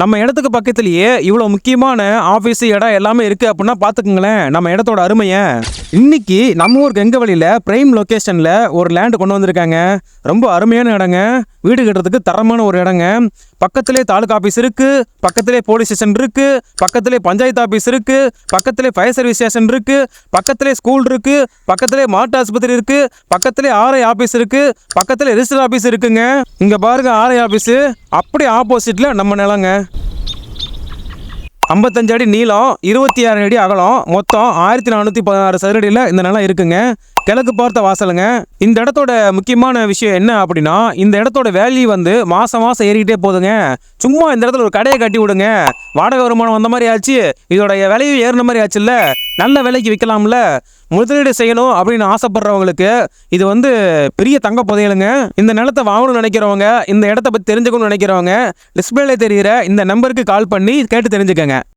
நம்ம இடத்துக்கு பக்கத்துலயே இவ்வளவு முக்கியமான ஆபீஸ் இடம் எல்லாமே இருக்கு அப்படின்னா பாத்துக்குங்களேன் நம்ம இடத்தோட அருமையை. இன்னைக்கு நம்ம ஊருக்கு எங்க வழியில பிரைம் லொகேஷன்ல ஒரு லேண்ட் கொண்டு வந்திருக்காங்க. ரொம்ப அருமையான இடங்க. வீடு கட்டுறதுக்கு தரமான ஒரு இடங்க. பக்கத்திலே தாலுகா ஆபீஸ் இருக்கு, பக்கத்திலே போலீஸ் ஸ்டேஷன் இருக்கு, பக்கத்திலே பஞ்சாயத்து ஆபீஸ் இருக்கு, பக்கத்திலே ஃபயர் சர்வீஸ் ஸ்டேஷன் இருக்கு, பக்கத்திலே ஸ்கூல் இருக்கு, பக்கத்திலே மாட்டு ஆஸ்பத்திரி இருக்கு, பக்கத்திலே ஆர்ஐ ஆபீஸ் இருக்கு, பக்கத்திலே ரிஜிஸ்டர் ஆபீஸ் இருக்குங்க. இங்க பாருங்க ஆர்ஐ ஆபீஸ், அப்படியே ஆப்போசிட்ல நம்ம நிலங்க. 55 அடி நீளம், 26 அடி அகலம், மொத்தம் 1416 சதுரடியில் இந்த நிலம் இருக்குங்க. கிழக்கு பார்த்த வாசலுங்க. இந்த இடத்தோட முக்கியமான விஷயம் என்ன அப்படின்னா, இந்த இடத்தோட வேல்யூ வந்து மாசம் ஏறிக்கிட்டே போகுதுங்க. சும்மா இந்த இடத்துல ஒரு கடையை கட்டி விடுங்க, வாடகை வருமானம் வந்த மாதிரி ஆச்சு, இதோட விலையும் ஏறின மாதிரி ஆச்சுல்ல, நல்ல விலைக்கு விற்கலாம்ல. முதலீடு செய்யணும் அப்படின்னு ஆசைப்படுறவங்களுக்கு இது வந்து பெரிய தங்க புதையலுங்க. இந்த நிலத்தை வாங்கணும்னு நினைக்கிறவங்க, இந்த இடத்த பற்றி தெரிஞ்சுக்கணும்னு நினைக்கிறவங்க, டிஸ்பிளேல தெரிகிற இந்த நம்பருக்கு கால் பண்ணி கேட்டு தெரிஞ்சுக்கங்க.